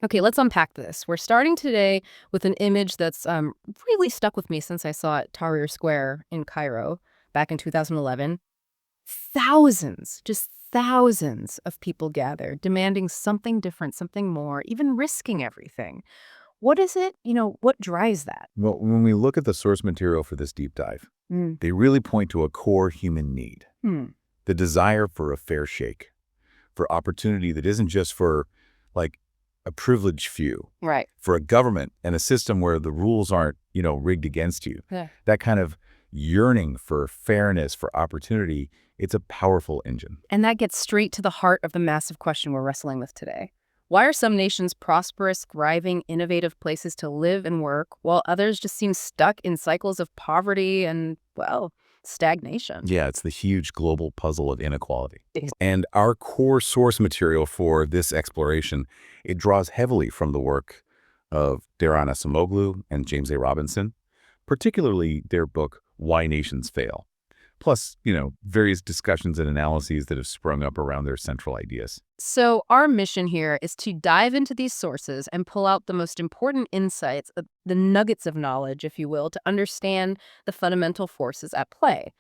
Okay, let's unpack this. We're starting today with an image that's really stuck with me since I saw it Tahrir Square in Cairo back in 2011. Thousands, just thousands of people gathered, demanding something different, something more, even risking everything. What is it? What drives that? Well, when we look at the source material for this deep dive, Mm. they really point to a core human need, Hmm. the desire for a fair shake, for opportunity that isn't just for, like, a privileged few, Right. for a government and a system where the rules aren't, rigged against you. Yeah. That kind of yearning for fairness, for opportunity, it's a powerful engine. And that gets straight to the heart of the massive question we're wrestling with today. Why are some nations prosperous, thriving, innovative places to live and work, while others just seem stuck in cycles of poverty and, well, stagnation? Yeah, it's the huge global puzzle of inequality. Ex- And our core source material for this exploration, it draws heavily from the work of Daron Acemoglu and James A. Robinson, particularly their book, Why Nations Fail. Plus, various discussions and analyses that have sprung up around their central ideas. So our mission here is to dive into these sources and pull out the most important insights, the nuggets of knowledge, if you will, to understand the fundamental forces at play.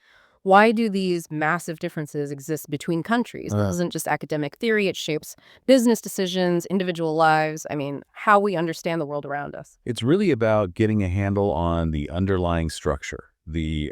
Why do these massive differences exist between countries? This isn't just academic theory. It shapes business decisions, individual lives. I mean, how we understand the world around us. It's really about getting a handle on the underlying structure, the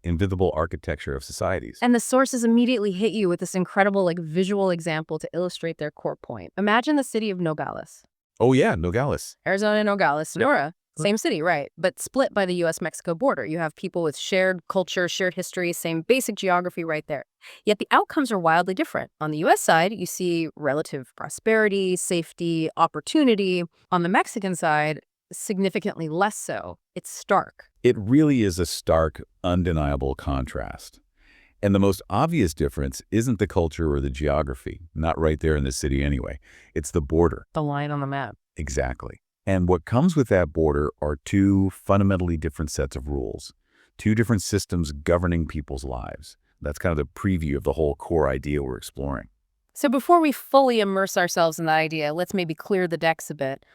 invisible architecture of societies. And the sources immediately hit you with this incredible, visual example to illustrate their core point. Imagine the city of Nogales. Oh yeah, Nogales. Arizona, Nogales, Sonora. Same city, right, but split by the U.S.-Mexico border. You have people with shared culture, shared history, same basic geography right there. Yet the outcomes are wildly different. On the U.S. side, you see relative prosperity, safety, opportunity. On the Mexican side, significantly less so. It's stark. It really is a stark, undeniable contrast. And the most obvious difference isn't the culture or the geography, not right there in the city anyway. It's the border. The line on the map. Exactly. And what comes with that border are two fundamentally different sets of rules, two different systems governing people's lives. That's kind of the preview of the whole core idea we're exploring. So before we fully immerse ourselves in the idea, let's maybe clear the decks a bit.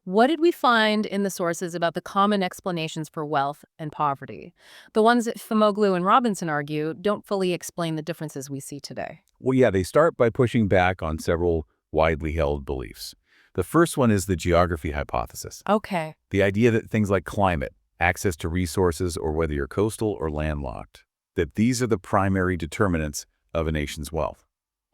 What did we find in the sources about the common explanations for wealth and poverty? The ones that Acemoglu and Robinson argue don't fully explain the differences we see today. Well, yeah, they start by pushing back on several widely held beliefs. The first one is the geography hypothesis, Okay. the idea that things like climate, access to resources, or whether you're coastal or landlocked, that these are the primary determinants of a nation's wealth.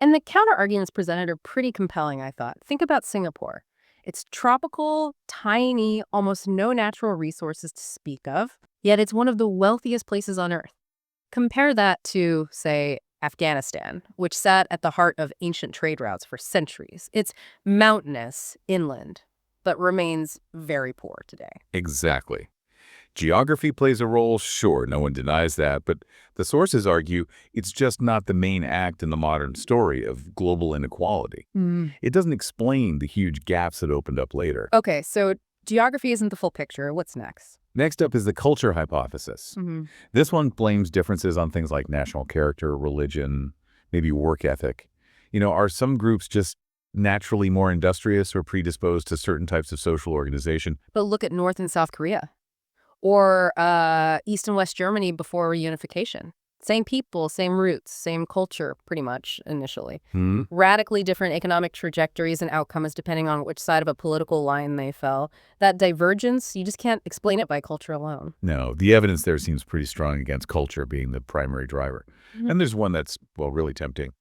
And the counter-arguments presented are pretty compelling, I thought. Think about Singapore. It's tropical, tiny, almost no natural resources to speak of, yet it's one of the wealthiest places on Earth. Compare that to, say, Afghanistan, which sat at the heart of ancient trade routes for centuries. It's mountainous, inland, but remains very poor today. Exactly. Geography plays a role, sure, no one denies that, but the sources argue it's just not the main act in the modern story of global inequality. It doesn't explain the huge gaps that opened up later. Okay, so geography isn't the full picture. What's next? Next up is the culture hypothesis. This one blames differences on things like national character, religion, maybe work ethic. Are some groups just naturally more industrious or predisposed to certain types of social organization? But look at North and South Korea. Or East and West Germany before reunification. Same people, same roots, same culture, pretty much, initially. Radically different economic trajectories and outcomes depending on which side of a political line they fell. That divergence, you just can't explain it by culture alone. No, the evidence there seems pretty strong against culture being the primary driver. And there's one that's, well, really tempting.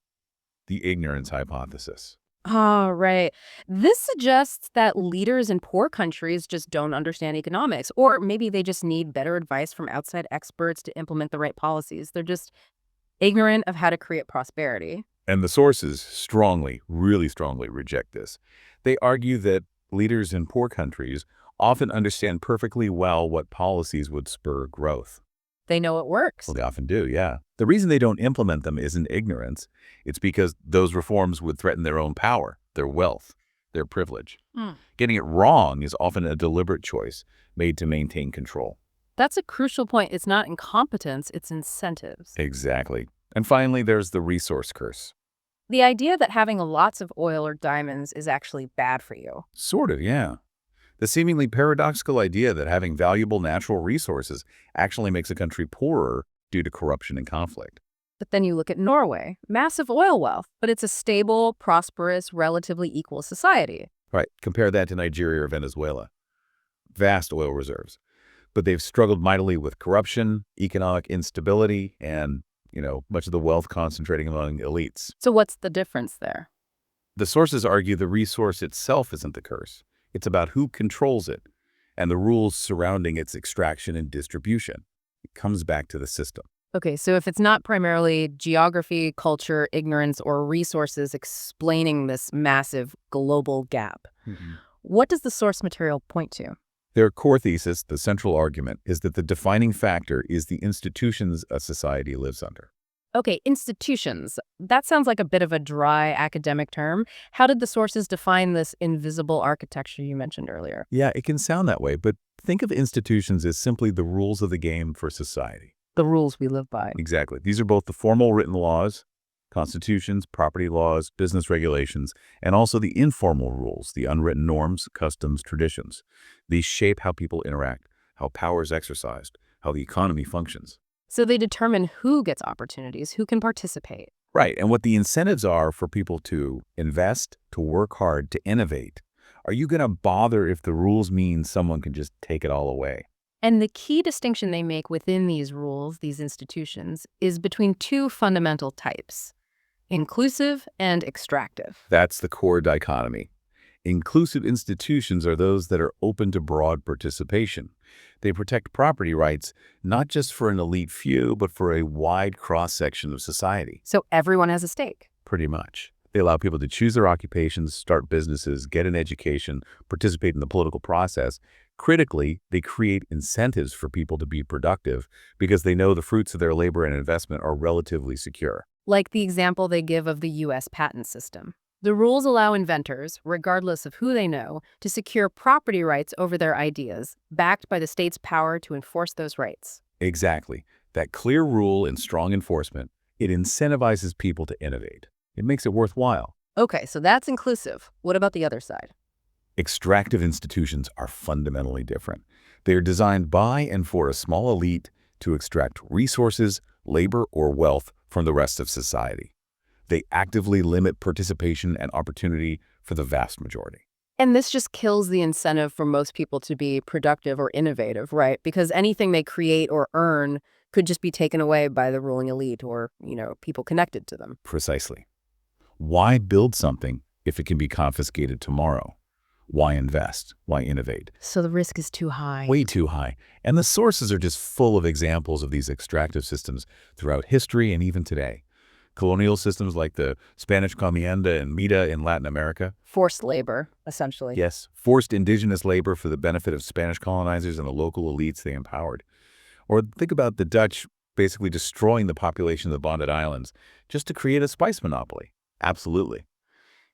The ignorance hypothesis. Oh, right. This suggests that leaders in poor countries just don't understand economics, or maybe they just need better advice from outside experts to implement the right policies. They're just ignorant of how to create prosperity. And the sources strongly, really strongly reject this. They argue that leaders in poor countries often understand perfectly well what policies would spur growth. They know it works. Well, they often do, yeah. The reason they don't implement them isn't ignorance. It's because those reforms would threaten their own power, their wealth, their privilege. Getting it wrong is often a deliberate choice made to maintain control. That's a crucial point. It's not incompetence, it's incentives. Exactly. And finally, there's the resource curse. The idea that having lots of oil or diamonds is actually bad for you. Sort of, yeah. The seemingly paradoxical idea that having valuable natural resources actually makes a country poorer due to corruption and conflict. But then you look at Norway, massive oil wealth, but it's a stable, prosperous, relatively equal society. Right, compare that to Nigeria or Venezuela. Vast oil reserves. But they've struggled mightily with corruption, economic instability, and, much of the wealth concentrating among elites. So what's the difference there? The sources argue the resource itself isn't the curse. It's about who controls it and the rules surrounding its extraction and distribution. It comes back to the system. Okay, so if it's not primarily geography, culture, ignorance, or resources explaining this massive global gap, what does the source material point to? Their core thesis, the central argument, is that the defining factor is the institutions a society lives under. Okay, institutions. That sounds like a bit of a dry academic term. How did the sources define this invisible architecture you mentioned earlier? Yeah, it can sound that way, but think of institutions as simply the rules of the game for society. The rules we live by. Exactly. These are both the formal written laws, constitutions, property laws, business regulations, and also the informal rules, the unwritten norms, customs, traditions. These shape how people interact, how power is exercised, how the economy functions. So they determine who gets opportunities, who can participate. Right, and what the incentives are for people to invest, to work hard, to innovate. Are you going to bother if the rules mean someone can just take it all away? And the key distinction they make within these rules, these institutions, is between two fundamental types: inclusive and extractive. That's the core dichotomy. Inclusive institutions are those that are open to broad participation. They protect property rights, not just for an elite few, but for a wide cross-section of society. So everyone has a stake. Pretty much. They allow people to choose their occupations, start businesses, get an education, participate in the political process. Critically, they create incentives for people to be productive because they know the fruits of their labor and investment are relatively secure. Like the example they give of the U.S. patent system. The rules allow inventors, regardless of who they know, to secure property rights over their ideas, backed by the state's power to enforce those rights. Exactly. That clear rule and strong enforcement, it incentivizes people to innovate. It makes it worthwhile. Okay, so that's inclusive. What about the other side? Extractive institutions are fundamentally different. They are designed by and for a small elite to extract resources, labor, or wealth from the rest of society. They actively limit participation and opportunity for the vast majority. And this just kills the incentive for most people to be productive or innovative, right? Because anything they create or earn could just be taken away by the ruling elite or, people connected to them. Precisely. Why build something if it can be confiscated tomorrow? Why invest? Why innovate? So the risk is too high. Way too high. And the sources are just full of examples of these extractive systems throughout history and even today. Colonial systems like the Spanish comienda and mita in Latin America. Forced labor, essentially. Yes, forced indigenous labor for the benefit of Spanish colonizers and the local elites they empowered. Or think about the Dutch basically destroying the population of the Bonded Islands just to create a spice monopoly. Absolutely.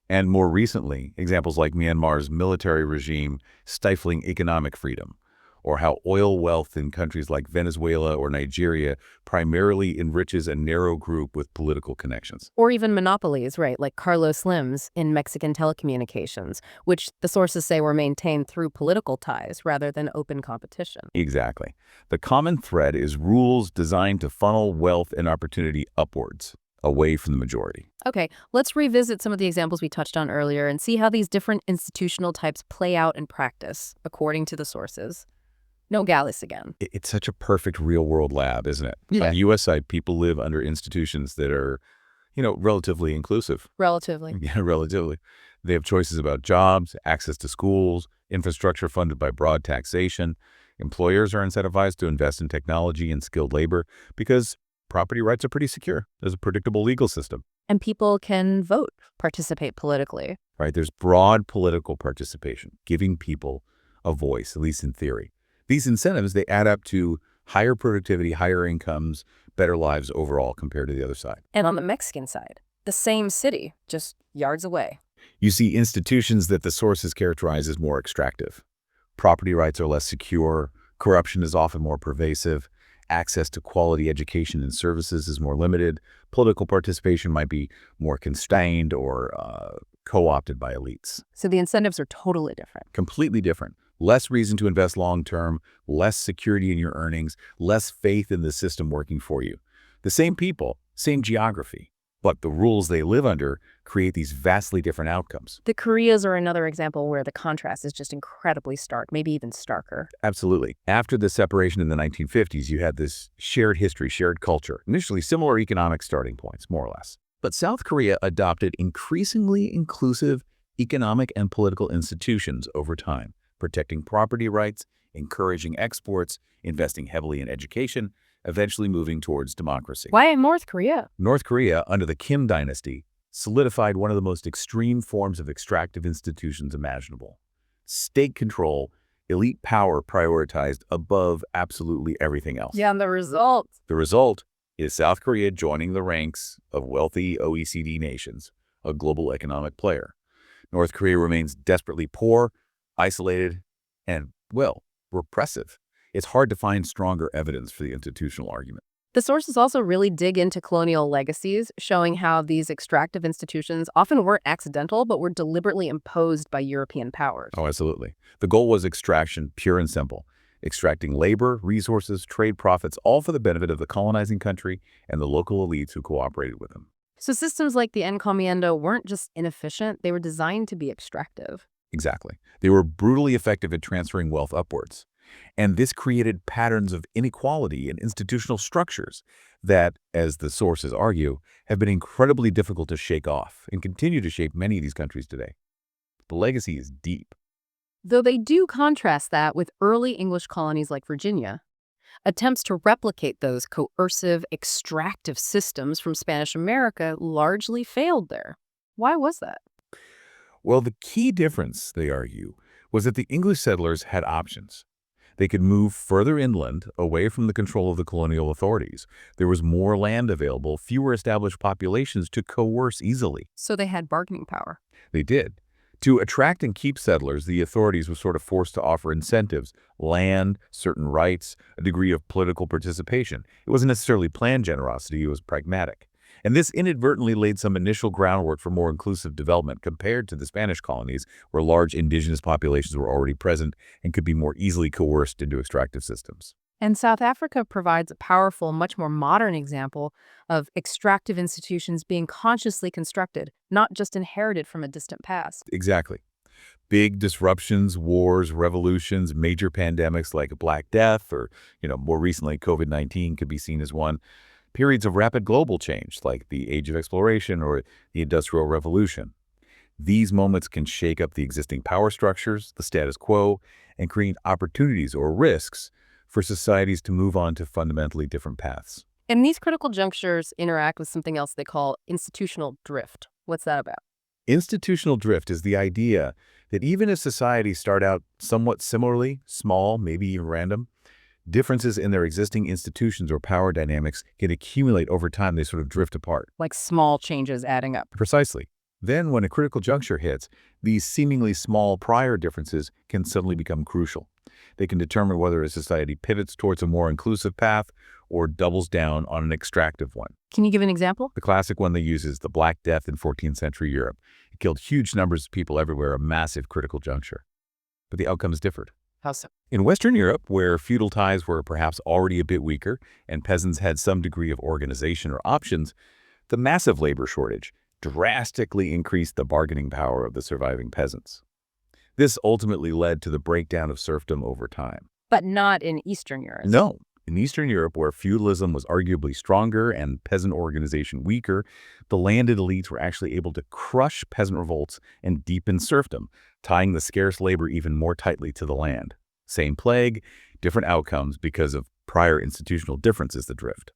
And more recently, examples like Myanmar's military regime stifling economic freedom, or how oil wealth in countries like Venezuela or Nigeria primarily enriches a narrow group with political connections. Or even monopolies, right, like Carlos Slim's in Mexican telecommunications, which the sources say were maintained through political ties rather than open competition. Exactly. The common thread is rules designed to funnel wealth and opportunity upwards, away from the majority. Okay, let's revisit some of the examples we touched on earlier and see how these different institutional types play out in practice, according to the sources. No Gallus again. It's such a perfect real-world lab, isn't it? Yeah. On the U.S. side, people live under institutions that are, relatively inclusive. Relatively. Yeah, relatively. They have choices about jobs, access to schools, infrastructure funded by broad taxation. Employers are incentivized to invest in technology and skilled labor because property rights are pretty secure. There's a predictable legal system. And people can vote, participate politically. Right? There's broad political participation, giving people a voice, at least in theory. These incentives, they add up to higher productivity, higher incomes, better lives overall compared to the other side. And on the Mexican side, the same city, just yards away. You see institutions that the sources characterize as more extractive. Property rights are less secure, corruption is often more pervasive, Access to quality education and services is more limited. Political participation might be more constrained or co-opted by elites. So the incentives are totally different. Completely different. Less reason to invest long-term, less security in your earnings, less faith in the system working for you. The same people, same geography, but the rules they live under create these vastly different outcomes. The Koreas are another example where the contrast is just incredibly stark, maybe even starker. Absolutely. After the separation in the 1950s, you had this shared history, shared culture, initially similar economic starting points, more or less. But South Korea adopted increasingly inclusive economic and political institutions over time, protecting property rights, encouraging exports, investing heavily in education, eventually moving towards democracy. Why in North Korea? North Korea, under the Kim dynasty, solidified one of the most extreme forms of extractive institutions imaginable. State control, elite power prioritized above absolutely everything else. Yeah, and the result? The result is South Korea joining the ranks of wealthy OECD nations, a global economic player. North Korea remains desperately poor, isolated, and, well, repressive. It's hard to find stronger evidence for the institutional argument. The sources also really dig into colonial legacies, showing how these extractive institutions often weren't accidental, but were deliberately imposed by European powers. Oh, absolutely. The goal was extraction, pure and simple. Extracting labor, resources, trade profits, all for the benefit of the colonizing country and the local elites who cooperated with them. So systems like the encomienda weren't just inefficient, they were designed to be extractive. Exactly. They were brutally effective at transferring wealth upwards. And this created patterns of inequality and institutional structures that, as the sources argue, have been incredibly difficult to shake off and continue to shape many of these countries today. The legacy is deep. Though they do contrast that with early English colonies like Virginia. Attempts to replicate those coercive, extractive systems from Spanish America largely failed there. Why was that? Well, the key difference, they argue, was that the English settlers had options. They could move further inland, away from the control of the colonial authorities. There was more land available, fewer established populations to coerce easily. So they had bargaining power. They did. To attract and keep settlers, the authorities were sort of forced to offer incentives, land, certain rights, a degree of political participation. It wasn't necessarily planned generosity, it was pragmatic. And this inadvertently laid some initial groundwork for more inclusive development compared to the Spanish colonies, where large indigenous populations were already present and could be more easily coerced into extractive systems. And South Africa provides a powerful, much more modern example of extractive institutions being consciously constructed, not just inherited from a distant past. Exactly. Big disruptions, wars, revolutions, major pandemics like Black Death or, more recently COVID-19 could be seen as one. Periods of rapid global change like the Age of Exploration or the Industrial Revolution. These moments can shake up the existing power structures, the status quo, and create opportunities or risks for societies to move on to fundamentally different paths. And these critical junctures interact with something else they call institutional drift. What's that about? Institutional drift is the idea that even if societies start out somewhat similarly, small, maybe even random, differences in their existing institutions or power dynamics can accumulate over time. They sort of drift apart. Like small changes adding up. Precisely. Then, when a critical juncture hits, these seemingly small prior differences can suddenly become crucial. They can determine whether a society pivots towards a more inclusive path or doubles down on an extractive one. Can you give an example? The classic one they use is the Black Death in 14th century Europe. It killed huge numbers of people everywhere, a massive critical juncture. But the outcomes differed. How so? In Western Europe, where feudal ties were perhaps already a bit weaker and peasants had some degree of organization or options, the massive labor shortage drastically increased the bargaining power of the surviving peasants. This ultimately led to the breakdown of serfdom over time. But not in Eastern Europe. No. In Eastern Europe, where feudalism was arguably stronger and peasant organization weaker, the landed elites were actually able to crush peasant revolts and deepen serfdom, tying the scarce labor even more tightly to the land. Same plague, different outcomes because of prior institutional differences that drift.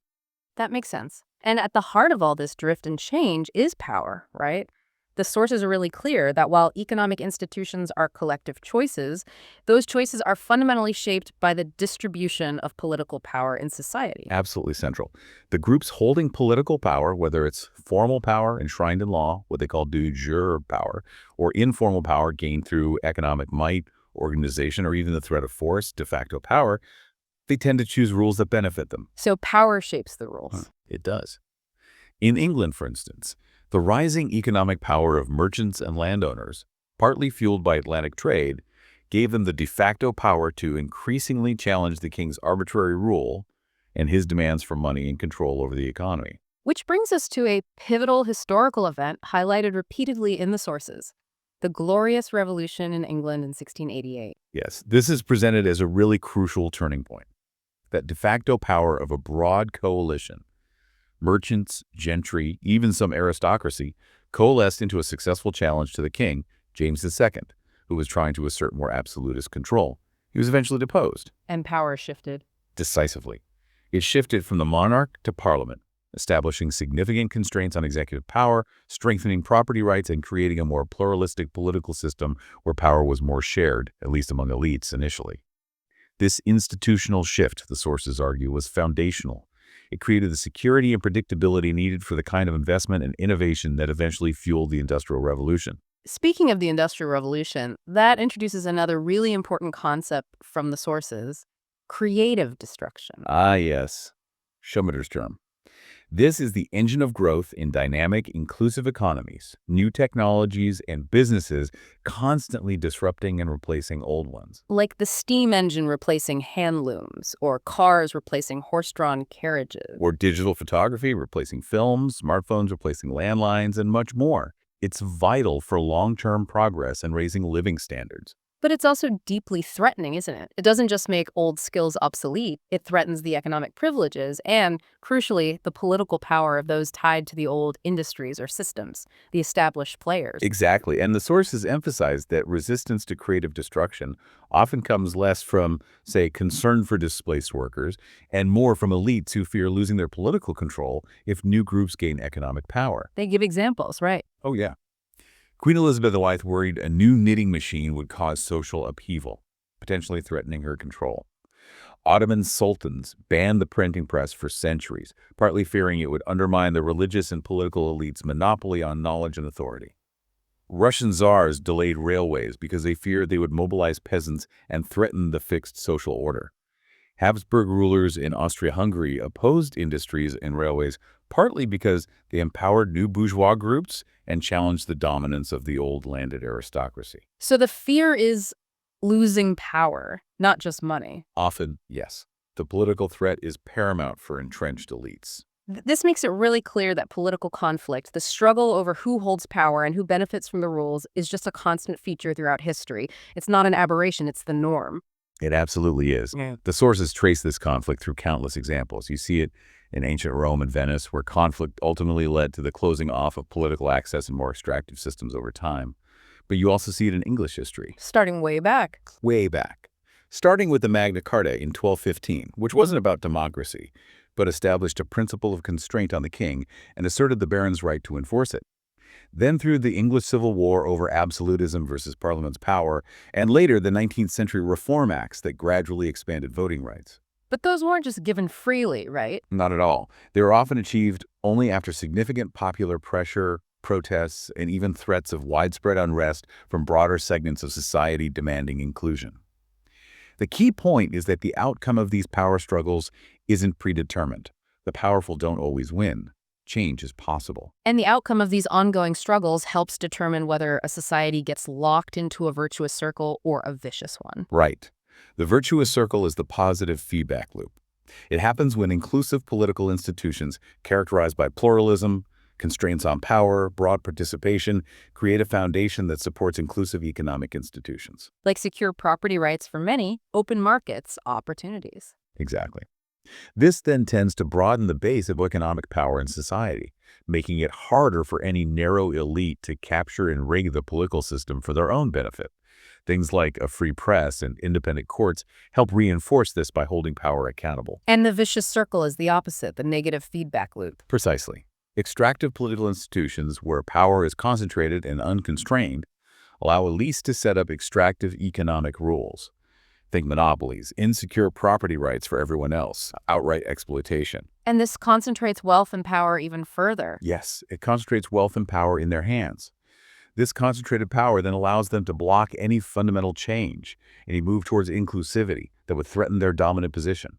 That makes sense. And at the heart of all this drift and change is power, right? The sources are really clear that while economic institutions are collective choices, those choices are fundamentally shaped by the distribution of political power in society. Absolutely central. The groups holding political power, whether it's formal power enshrined in law, what they call de jure power, or informal power gained through economic might, organization, or even the threat of force, de facto power, They tend to choose rules that benefit them. So power shapes the rules. It does. In England, for instance, the rising economic power of merchants and landowners, partly fueled by Atlantic trade, gave them the de facto power to increasingly challenge the king's arbitrary rule and his demands for money and control over the economy. Which brings us to a pivotal historical event highlighted repeatedly in the sources, the Glorious Revolution in England in 1688. Yes, this is presented as a really crucial turning point. That de facto power of a broad coalition, merchants, gentry, even some aristocracy, coalesced into a successful challenge to the king, James II, who was trying to assert more absolutist control. He was eventually deposed. And power shifted. Decisively. It shifted from the monarch to parliament, establishing significant constraints on executive power, strengthening property rights, and creating a more pluralistic political system where power was more shared, at least among elites initially. This institutional shift, the sources argue, was foundational. It created the security and predictability needed for the kind of investment and innovation that eventually fueled the Industrial Revolution. Speaking of the Industrial Revolution, that introduces another really important concept from the sources, creative destruction. Ah, yes. Schumpeter's term. This is the engine of growth in dynamic, inclusive economies, new technologies and businesses constantly disrupting and replacing old ones. Like the steam engine replacing hand looms, or cars replacing horse-drawn carriages. Or digital photography replacing films, smartphones replacing landlines, and much more. It's vital for long-term progress and raising living standards. But it's also deeply threatening, isn't it? It doesn't just make old skills obsolete, it threatens the economic privileges and, crucially, the political power of those tied to the old industries or systems, the established players. Exactly, and the sources emphasize that resistance to creative destruction often comes less from, say, concern for displaced workers and more from elites who fear losing their political control if new groups gain economic power. They give examples, right? Oh, yeah. Queen Elizabeth I worried a new knitting machine would cause social upheaval, potentially threatening her control. Ottoman sultans banned the printing press for centuries, partly fearing it would undermine the religious and political elites' monopoly on knowledge and authority. Russian czars delayed railways because they feared they would mobilize peasants and threaten the fixed social order. Habsburg rulers in Austria-Hungary opposed industries and railways partly because they empowered new bourgeois groups and challenged the dominance of the old landed aristocracy. So the fear is losing power, not just money. Often, yes. The political threat is paramount for entrenched elites. This makes it really clear that political conflict, the struggle over who holds power and who benefits from the rules, is just a constant feature throughout history. It's not an aberration, it's the norm. It absolutely is. Yeah. The sources trace this conflict through countless examples. You see it in ancient Rome and Venice, where conflict ultimately led to the closing off of political access and more extractive systems over time. But you also see it in English history. Starting way back. Way back. Starting with the Magna Carta in 1215, which wasn't about democracy, but established a principle of constraint on the king and asserted the baron's right to enforce it. Then through the English Civil War over absolutism versus Parliament's power, and later the 19th century Reform Acts that gradually expanded voting rights. But those weren't just given freely, right? Not at all. They were often achieved only after significant popular pressure, protests, and even threats of widespread unrest from broader segments of society demanding inclusion. The key point is that the outcome of these power struggles isn't predetermined. The powerful don't always win. Change is possible. And the outcome of these ongoing struggles helps determine whether a society gets locked into a virtuous circle or a vicious one. Right. The virtuous circle is the positive feedback loop. It happens when inclusive political institutions characterized by pluralism, constraints on power, broad participation, create a foundation that supports inclusive economic institutions. Like secure property rights for many, open markets, opportunities. Exactly. This then tends to broaden the base of economic power in society, making it harder for any narrow elite to capture and rig the political system for their own benefit. Things like a free press and independent courts help reinforce this by holding power accountable. And the vicious circle is the opposite, the negative feedback loop. Precisely. Extractive political institutions where power is concentrated and unconstrained allow elites to set up extractive economic rules. Think monopolies, insecure property rights for everyone else, outright exploitation. And this concentrates wealth and power even further. Yes, it concentrates wealth and power in their hands. This concentrated power then allows them to block any fundamental change, any move towards inclusivity that would threaten their dominant position.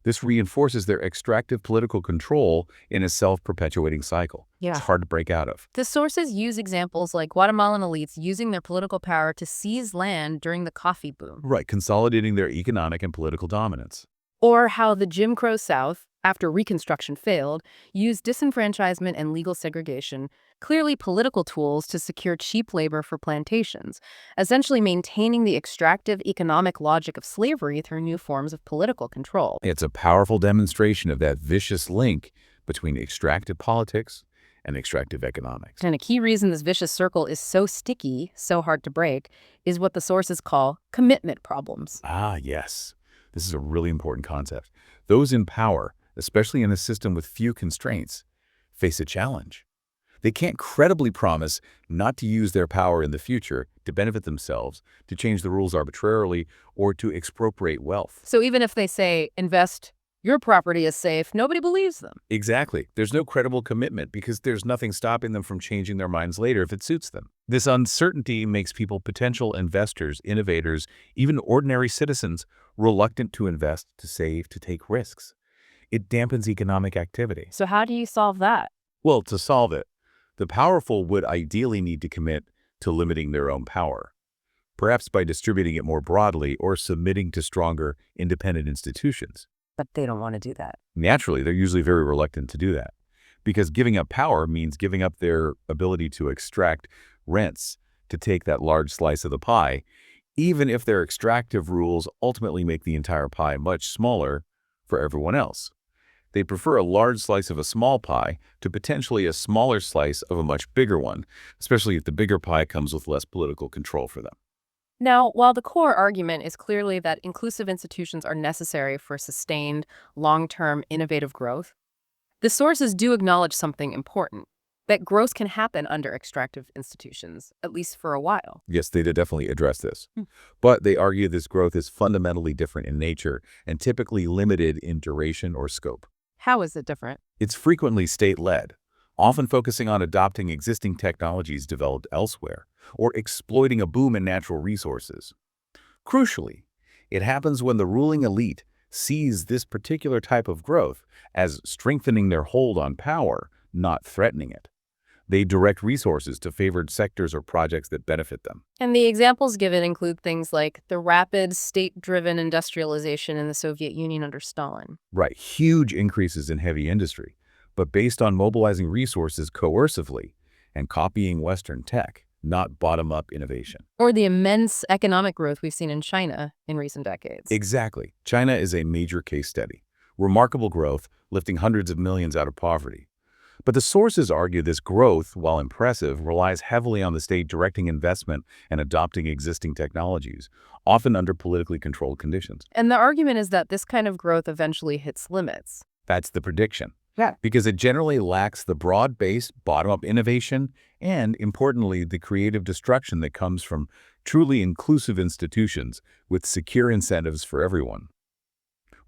This reinforces their extractive political control in a self-perpetuating cycle. It's Yeah. hard to break out of. The sources use examples like Guatemalan elites using their political power to seize land during the coffee boom, Right, consolidating their economic and political dominance. or how the Jim Crow South, after Reconstruction failed, used disenfranchisement and legal segregation, clearly political tools to secure cheap labor for plantations, essentially maintaining the extractive economic logic of slavery through new forms of political control. It's a powerful demonstration of that vicious link between extractive politics and extractive economics. And a key reason this vicious circle is so sticky, so hard to break, is what the sources call commitment problems. Ah, yes. This is a really important concept. Those in power, especially in a system with few constraints, face a challenge. They can't credibly promise not to use their power in the future to benefit themselves, to change the rules arbitrarily, or to expropriate wealth. So even if they say, invest, your property is safe, nobody believes them. Exactly. There's no credible commitment because there's nothing stopping them from changing their minds later if it suits them. This uncertainty makes people potential investors, innovators, even ordinary citizens reluctant to invest, to save, to take risks. It dampens economic activity. So how do you solve that? Well, to solve it, the powerful would ideally need to commit to limiting their own power, perhaps by distributing it more broadly or submitting to stronger, independent institutions. But they don't want to do that. Naturally, they're usually very reluctant to do that because giving up power means giving up their ability to extract rents, to take that large slice of the pie, even if their extractive rules ultimately make the entire pie much smaller for everyone else. They prefer a large slice of a small pie to potentially a smaller slice of a much bigger one, especially if the bigger pie comes with less political control for them. Now, while the core argument is clearly that inclusive institutions are necessary for sustained, long-term, innovative growth, the sources do acknowledge something important, that growth can happen under extractive institutions, at least for a while. Yes, they did definitely address this. But they argue this growth is fundamentally different in nature and typically limited in duration or scope. How is it different? It's frequently state-led, often focusing on adopting existing technologies developed elsewhere or exploiting a boom in natural resources. Crucially, it happens when the ruling elite sees this particular type of growth as strengthening their hold on power, not threatening it. They direct resources to favored sectors or projects that benefit them. And the examples given include things like the rapid state-driven industrialization in the Soviet Union under Stalin. Right, huge increases in heavy industry, but based on mobilizing resources coercively and copying Western tech, not bottom-up innovation. Or the immense economic growth we've seen in China in recent decades. Exactly. China is a major case study. Remarkable growth, lifting hundreds of millions out of poverty. But the sources argue this growth, while impressive, relies heavily on the state directing investment and adopting existing technologies, often under politically controlled conditions. And the argument is that this kind of growth eventually hits limits. That's the prediction. Yeah. Because it generally lacks the broad-based, bottom-up innovation and, importantly, the creative destruction that comes from truly inclusive institutions with secure incentives for everyone.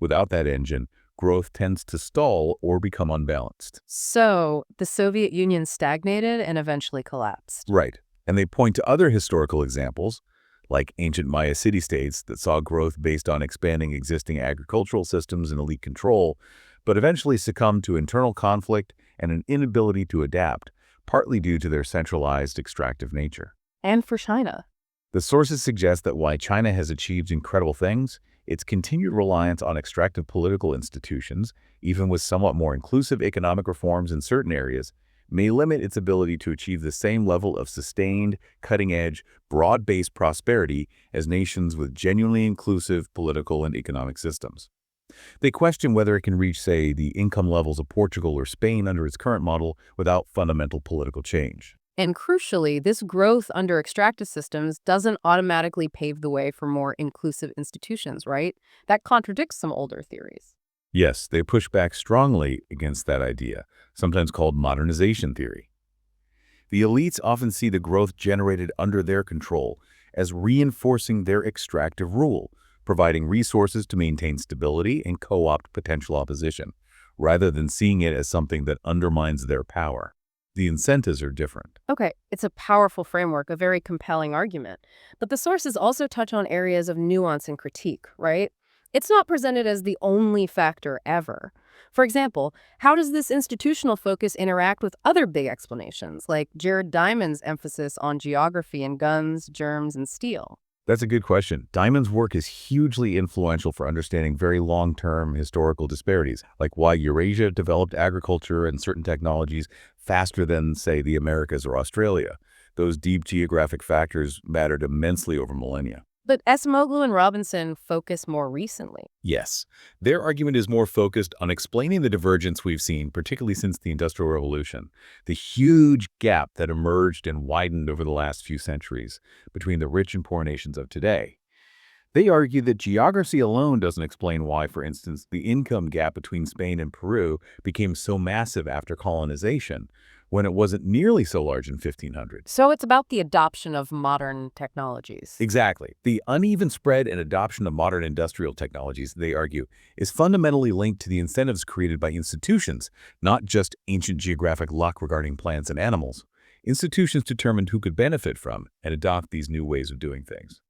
Without that engine, growth tends to stall or become unbalanced. So the Soviet Union stagnated and eventually collapsed. Right. And they point to other historical examples, like ancient Maya city-states that saw growth based on expanding existing agricultural systems and elite control, but eventually succumbed to internal conflict and an inability to adapt, partly due to their centralized extractive nature. And for China. The sources suggest that while China has achieved incredible things, its continued reliance on extractive political institutions, even with somewhat more inclusive economic reforms in certain areas, may limit its ability to achieve the same level of sustained, cutting-edge, broad-based prosperity as nations with genuinely inclusive political and economic systems. They question whether it can reach, say, the income levels of Portugal or Spain under its current model without fundamental political change. And crucially, this growth under extractive systems doesn't automatically pave the way for more inclusive institutions, right? That contradicts some older theories. Yes, they push back strongly against that idea, sometimes called modernization theory. The elites often see the growth generated under their control as reinforcing their extractive rule, providing resources to maintain stability and co-opt potential opposition, rather than seeing it as something that undermines their power. The incentives are different. Okay, it's a powerful framework, a very compelling argument. But the sources also touch on areas of nuance and critique, right? It's not presented as the only factor ever. For example, how does this institutional focus interact with other big explanations, like Jared Diamond's emphasis on geography and guns, germs, and steel? That's a good question. Diamond's work is hugely influential for understanding very long-term historical disparities, like why Eurasia developed agriculture and certain technologies faster than, say, the Americas or Australia. Those deep geographic factors mattered immensely over millennia. But Acemoglu and Robinson focus more recently. Yes, their argument is more focused on explaining the divergence we've seen, particularly since the Industrial Revolution, the huge gap that emerged and widened over the last few centuries between the rich and poor nations of today. They argue that geography alone doesn't explain why, for instance, the income gap between Spain and Peru became so massive after colonization, when it wasn't nearly so large in 1500. So it's about the adoption of modern technologies. Exactly. The uneven spread and adoption of modern industrial technologies, they argue, is fundamentally linked to the incentives created by institutions, not just ancient geographic luck regarding plants and animals. Institutions determined who could benefit from and adopt these new ways of doing things.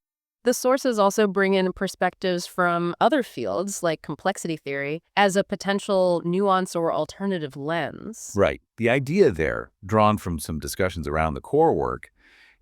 The sources also bring in perspectives from other fields, like complexity theory, as a potential nuance or alternative lens. Right. The idea there, drawn from some discussions around the core work,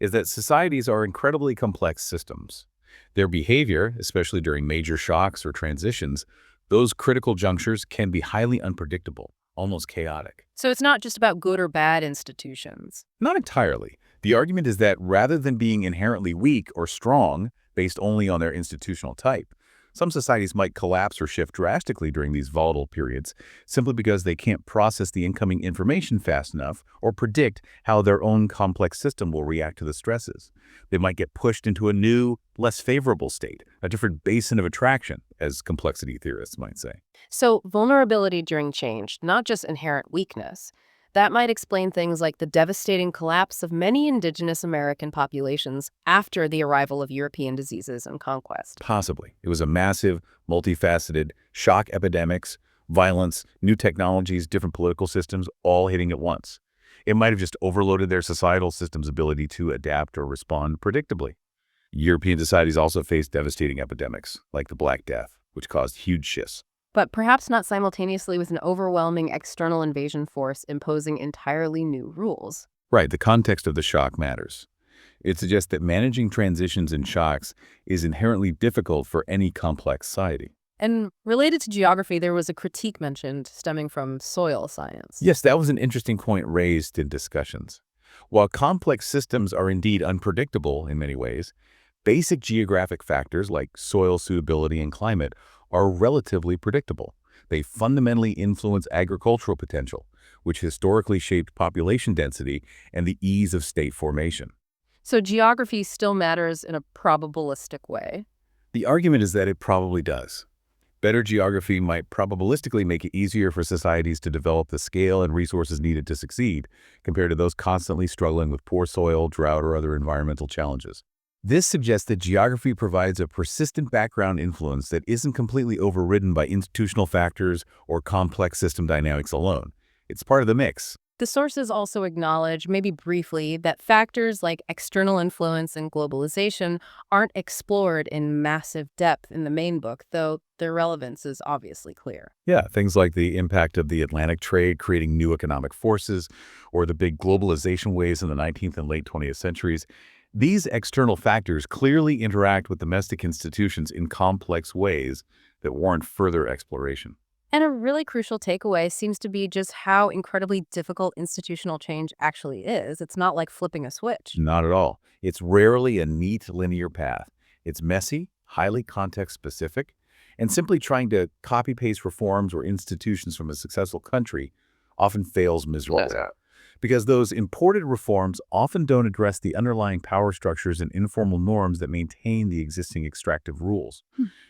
is that societies are incredibly complex systems. Their behavior, especially during major shocks or transitions, those critical junctures can be highly unpredictable, almost chaotic. So it's not just about good or bad institutions. Not entirely. The argument is that rather than being inherently weak or strong, based only on their institutional type, some societies might collapse or shift drastically during these volatile periods simply because they can't process the incoming information fast enough or predict how their own complex system will react to the stresses. They might get pushed into a new, less favorable state, a different basin of attraction, as complexity theorists might say. So vulnerability during change, not just inherent weakness. That might explain things like the devastating collapse of many indigenous American populations after the arrival of European diseases and conquest. Possibly. It was a massive, multifaceted, shock epidemics, violence, new technologies, different political systems, all hitting at once. It might have just overloaded their societal system's ability to adapt or respond predictably. European societies also faced devastating epidemics, like the Black Death, which caused huge shifts. But perhaps not simultaneously with an overwhelming external invasion force imposing entirely new rules. Right, the context of the shock matters. It suggests that managing transitions and shocks is inherently difficult for any complex society. And related to geography, there was a critique mentioned stemming from soil science. Yes, that was an interesting point raised in discussions. While complex systems are indeed unpredictable in many ways, basic geographic factors like soil suitability and climate are relatively predictable. They fundamentally influence agricultural potential, which historically shaped population density and the ease of state formation. So geography still matters in a probabilistic way. The argument is that it probably does. Better geography might probabilistically make it easier for societies to develop the scale and resources needed to succeed, compared to those constantly struggling with poor soil, drought, or other environmental challenges. This suggests that geography provides a persistent background influence that isn't completely overridden by institutional factors or complex system dynamics alone. It's part of the mix. The sources also acknowledge, maybe briefly, that factors like external influence and globalization aren't explored in massive depth in the main book, though their relevance is obviously clear. Yeah, things like the impact of the Atlantic trade creating new economic forces, or the big globalization waves in the 19th and late 20th centuries. These external factors clearly interact with domestic institutions in complex ways that warrant further exploration. And a really crucial takeaway seems to be just how incredibly difficult institutional change actually is. It's not like flipping a switch. Not at all. It's rarely a neat linear path. It's messy, highly context-specific, and simply trying to copy-paste reforms or institutions from a successful country often fails miserably. Because those imported reforms often don't address the underlying power structures and informal norms that maintain the existing extractive rules.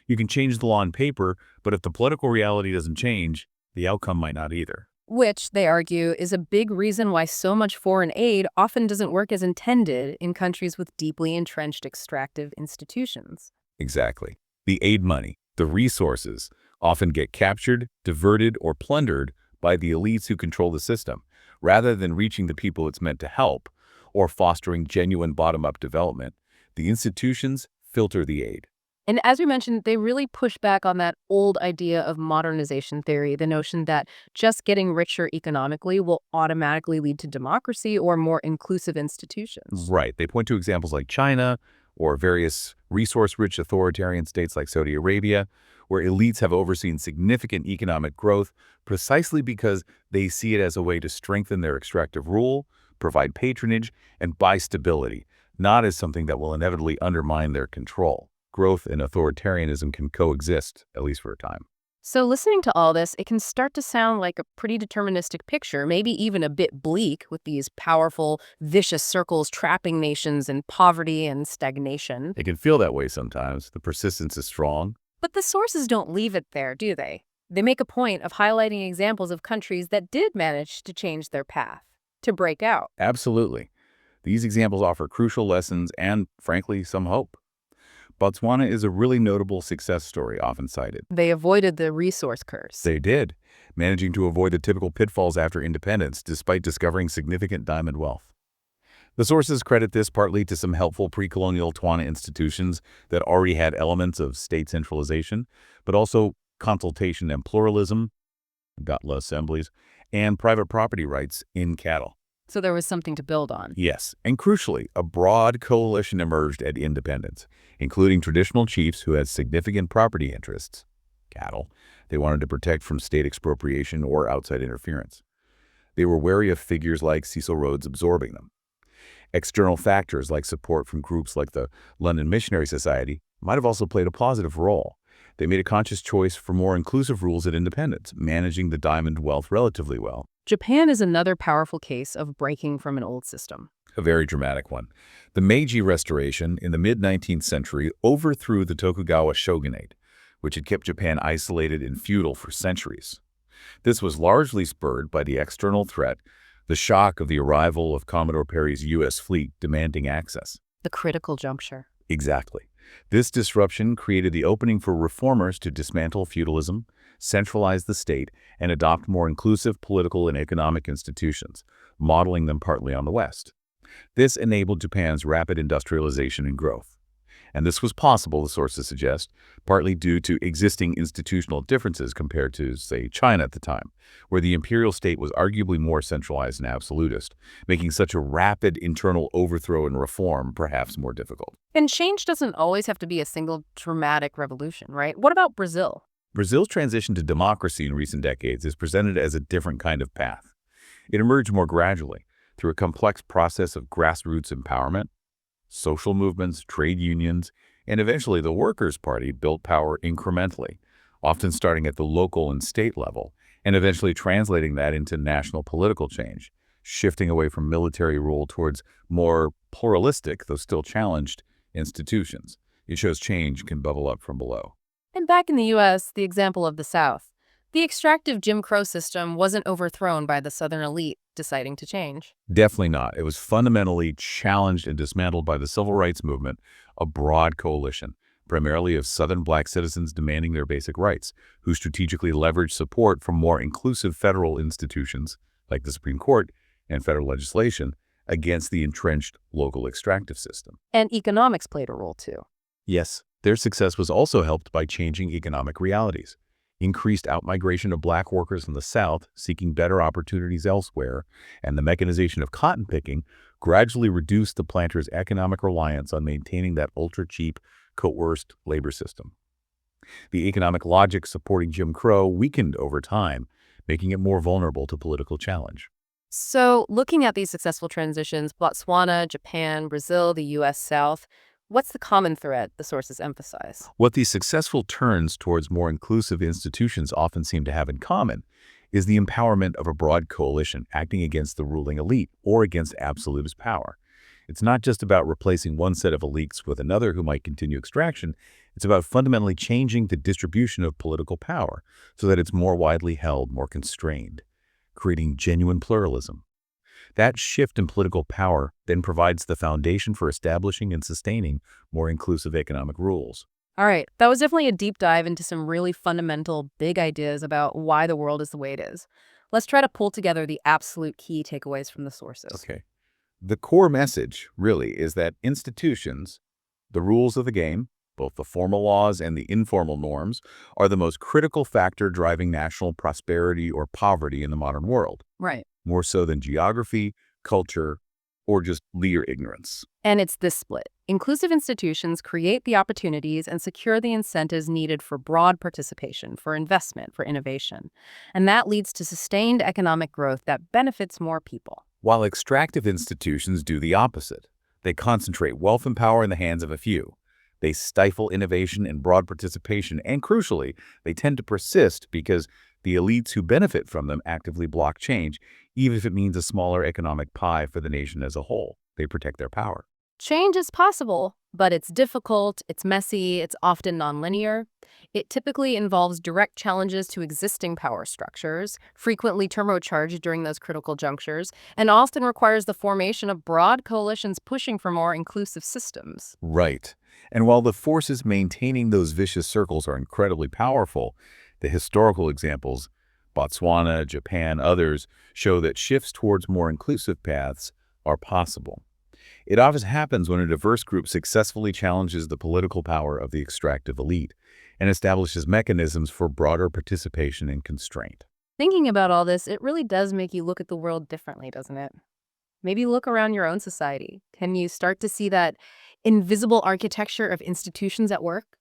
You can change the law on paper, but if the political reality doesn't change, the outcome might not either. Which, they argue, is a big reason why so much foreign aid often doesn't work as intended in countries with deeply entrenched extractive institutions. Exactly. The aid money, the resources, often get captured, diverted, or plundered by the elites who control the system, rather than reaching the people it's meant to help or fostering genuine bottom-up development. The institutions filter the aid. And as we mentioned, they really push back on that old idea of modernization theory, the notion that just getting richer economically will automatically lead to democracy or more inclusive institutions. Right. They point to examples like China or various resource-rich authoritarian states like Saudi Arabia, where elites have overseen significant economic growth precisely because they see it as a way to strengthen their extractive rule, provide patronage, and buy stability, not as something that will inevitably undermine their control. Growth and authoritarianism can coexist, at least for a time. So, listening to all this, it can start to sound like a pretty deterministic picture, maybe even a bit bleak, with these powerful, vicious circles trapping nations in poverty and stagnation. It can feel that way sometimes. The persistence is strong. But the sources don't leave it there, do they? They make a point of highlighting examples of countries that did manage to change their path, to break out. Absolutely. These examples offer crucial lessons and, frankly, some hope. Botswana is a really notable success story often cited. They avoided the resource curse. They did, managing to avoid the typical pitfalls after independence despite discovering significant diamond wealth. The sources credit this partly to some helpful pre-colonial Tswana institutions that already had elements of state centralization, but also consultation and pluralism, Gotla assemblies, and private property rights in cattle. So there was something to build on. Yes, and crucially, a broad coalition emerged at independence, including traditional chiefs who had significant property interests, cattle, they wanted to protect from state expropriation or outside interference. They were wary of figures like Cecil Rhodes absorbing them. External factors like support from groups like the London Missionary Society might have also played a positive role. They made a conscious choice for more inclusive rules at independence, managing the diamond wealth relatively well. Japan is another powerful case of breaking from an old system. A very dramatic one. The Meiji Restoration in the mid-19th century overthrew the Tokugawa shogunate, which had kept Japan isolated and feudal for centuries. This was largely spurred by the external threat, the shock of the arrival of Commodore Perry's U.S. fleet demanding access. The critical juncture. Exactly. This disruption created the opening for reformers to dismantle feudalism, centralize the state, and adopt more inclusive political and economic institutions, modeling them partly on the West. This enabled Japan's rapid industrialization and growth. And this was possible, the sources suggest, partly due to existing institutional differences compared to, say, China at the time, where the imperial state was arguably more centralized and absolutist, making such a rapid internal overthrow and reform perhaps more difficult. And change doesn't always have to be a single dramatic revolution, right? What about Brazil? Brazil's transition to democracy in recent decades is presented as a different kind of path. It emerged more gradually through a complex process of grassroots empowerment. Social movements, trade unions, and eventually the Workers' Party built power incrementally, often starting at the local and state level, and eventually translating that into national political change, shifting away from military rule towards more pluralistic, though still challenged, institutions. It shows change can bubble up from below. And back in the U.S., the example of the South. The extractive Jim Crow system wasn't overthrown by the Southern elite deciding to change. Definitely not. It was fundamentally challenged and dismantled by the civil rights movement, a broad coalition, primarily of Southern black citizens demanding their basic rights, who strategically leveraged support from more inclusive federal institutions, like the Supreme Court and federal legislation, against the entrenched local extractive system. And economics played a role, too. Yes, their success was also helped by changing economic realities. Increased outmigration of black workers from the South seeking better opportunities elsewhere, and the mechanization of cotton picking gradually reduced the planters' economic reliance on maintaining that ultra-cheap, coerced labor system. The economic logic supporting Jim Crow weakened over time, making it more vulnerable to political challenge. So, looking at these successful transitions, Botswana, Japan, Brazil, the U.S. South, what's the common thread the sources emphasize? What these successful turns towards more inclusive institutions often seem to have in common is the empowerment of a broad coalition acting against the ruling elite or against absolutist power. It's not just about replacing one set of elites with another who might continue extraction. It's about fundamentally changing the distribution of political power so that it's more widely held, more constrained, creating genuine pluralism. That shift in political power then provides the foundation for establishing and sustaining more inclusive economic rules. All right, that was definitely a deep dive into some really fundamental, big ideas about why the world is the way it is. Let's try to pull together the absolute key takeaways from the sources. Okay. The core message, really, is that institutions, the rules of the game, Both the formal laws and the informal norms are the most critical factor driving national prosperity or poverty in the modern world, Right. more so than geography, culture, or just leader ignorance. And it's this split. Inclusive institutions create the opportunities and secure the incentives needed for broad participation, for investment, for innovation. And that leads to sustained economic growth that benefits more people. While extractive institutions do the opposite. They concentrate wealth and power in the hands of a few. They stifle innovation and broad participation, and crucially, they tend to persist because the elites who benefit from them actively block change, even if it means a smaller economic pie for the nation as a whole. They protect their power. Change is possible, but it's difficult, it's messy, it's often nonlinear. It typically involves direct challenges to existing power structures, frequently turbocharged during those critical junctures, and often requires the formation of broad coalitions pushing for more inclusive systems. Right. And while the forces maintaining those vicious circles are incredibly powerful, the historical examples, Botswana, Japan, others, show that shifts towards more inclusive paths are possible. It often happens when a diverse group successfully challenges the political power of the extractive elite and establishes mechanisms for broader participation and constraint. Thinking about all this, it really does make you look at the world differently, doesn't it? Maybe look around your own society. Can you start to see that invisible architecture of institutions at work?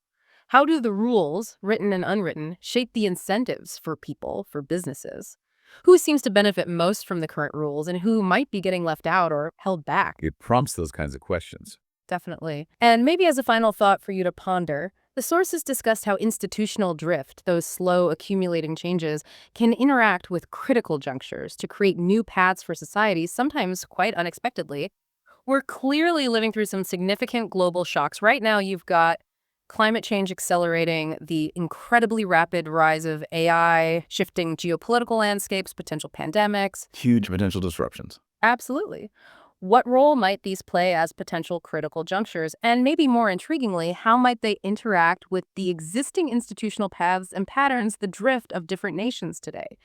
How do the rules, written and unwritten, shape the incentives for people, for businesses? Who seems to benefit most from the current rules and who might be getting left out or held back? It prompts those kinds of questions. Definitely. And maybe as a final thought for you to ponder, the sources discussed how institutional drift, those slow accumulating changes, can interact with critical junctures to create new paths for societies, sometimes quite unexpectedly. We're clearly living through some significant global shocks. Right now, you've got climate change accelerating, the incredibly rapid rise of AI, shifting geopolitical landscapes, potential pandemics. Huge potential disruptions. Absolutely. What role might these play as potential critical junctures? And maybe more intriguingly, how might they interact with the existing institutional paths and patterns, the drift of different nations today?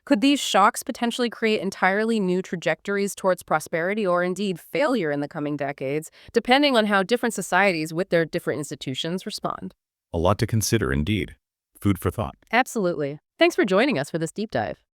Could these shocks potentially create entirely new trajectories towards prosperity or indeed failure in the coming decades, depending on how different societies with their different institutions respond? A lot to consider indeed. Food for thought. Absolutely. Thanks for joining us for this deep dive.